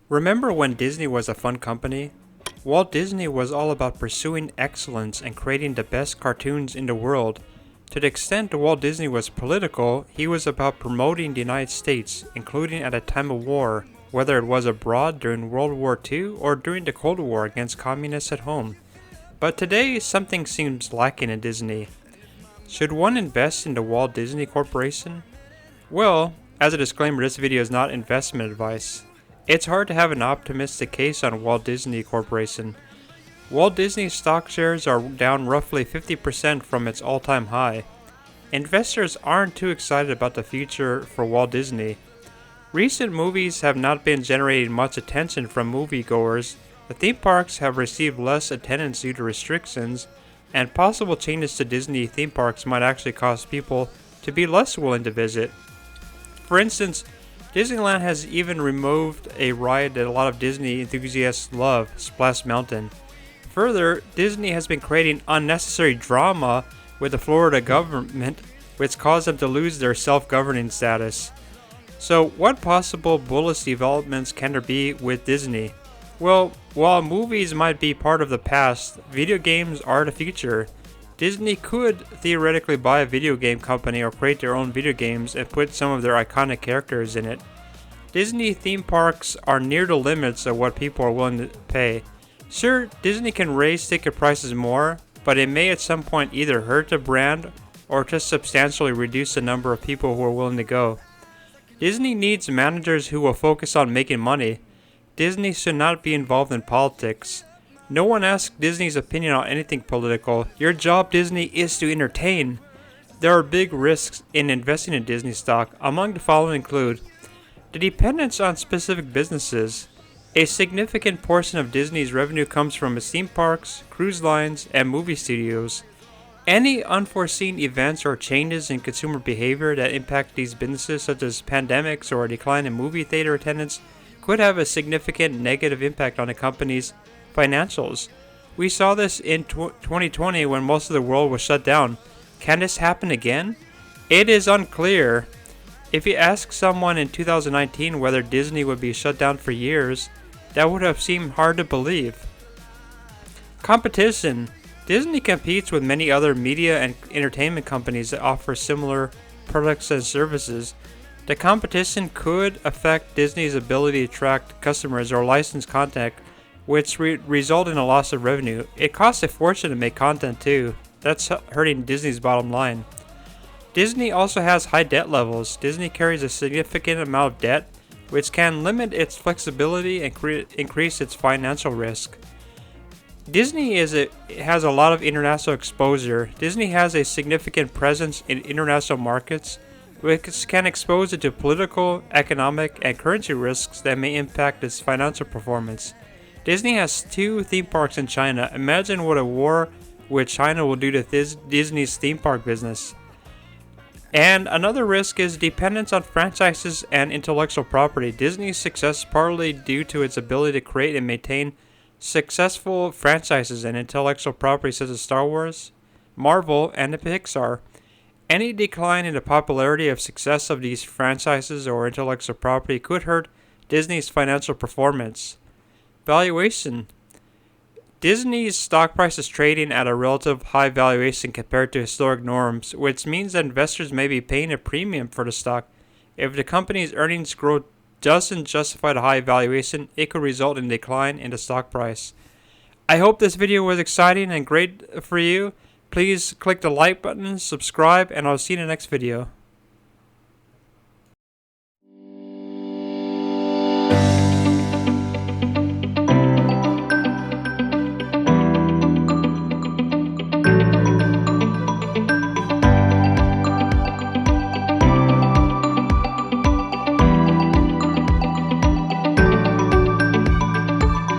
Remember when Disney was a fun company? Walt Disney was all about pursuing excellence and creating the best cartoons in the world. To the extent Walt Disney was political, he was about promoting the United States, including at a time of war, whether it was abroad during World War II or during the Cold War against communists at home. But today, something seems lacking in Disney. Should one invest in the Walt Disney Corporation? Well, as a disclaimer, this video is not investment advice. It's hard to have an optimistic case on Walt Disney Corporation. Walt Disney stock shares are down roughly 50% from its all-time high. Investors aren't too excited about the future for Walt Disney. Recent movies have not been generating much attention from moviegoers. The theme parks have received less attendance due to restrictions, and possible changes to Disney theme parks might actually cause people to be less willing to visit. For instance, Disneyland has even removed a ride that a lot of Disney enthusiasts love, Splash Mountain. Further, Disney has been creating unnecessary drama with the Florida government, which caused them to lose their self-governing status. So, what possible bullish developments can there be with Disney? Well, while movies might be part of the past, video games are the future. Disney could theoretically buy a video game company or create their own video games and put some of their iconic characters in it. Disney theme parks are near the limits of what people are willing to pay. Sure, Disney can raise ticket prices more, but it may at some point either hurt the brand or just substantially reduce the number of people who are willing to go. Disney needs managers who will focus on making money. Disney should not be involved in politics. No one asked Disney's opinion on anything political. Your job, Disney, is to entertain. There are big risks in investing in Disney stock. Among the following include the dependence on specific businesses. A significant portion of Disney's revenue comes from its theme parks, cruise lines, and movie studios. Any unforeseen events or changes in consumer behavior that impact these businesses, such as pandemics or a decline in movie theater attendance, could have a significant negative impact on a company's financials. We saw this in 2020 when most of the world was shut down. Can this happen again? It is unclear. If you ask someone in 2019 whether Disney would be shut down for years, that would have seemed hard to believe. Competition. Disney competes with many other media and entertainment companies that offer similar products and services. The competition could affect Disney's ability to attract customers or license content, which result in a loss of revenue. It costs a fortune to make content too. That's hurting Disney's bottom line. Disney also has high debt levels. Disney carries a significant amount of debt, which can limit its flexibility and increase its financial risk. Disney has a lot of international exposure. Disney has a significant presence in international markets, which can expose it to political, economic, and currency risks that may impact its financial performance. Disney has 2 theme parks in China. Imagine what a war with China will do to Disney's theme park business. And another risk is dependence on franchises and intellectual property. Disney's success is partly due to its ability to create and maintain successful franchises and intellectual property such as Star Wars, Marvel, and the Pixar. Any decline in the popularity of success of these franchises or intellectual property could hurt Disney's financial performance. Valuation. Disney's stock price is trading at a relative high valuation compared to historic norms, which means that investors may be paying a premium for the stock. If the company's earnings growth doesn't justify the high valuation, it could result in a decline in the stock price. I hope this video was exciting and great for you. Please click the like button, subscribe, and I'll see you in the next video.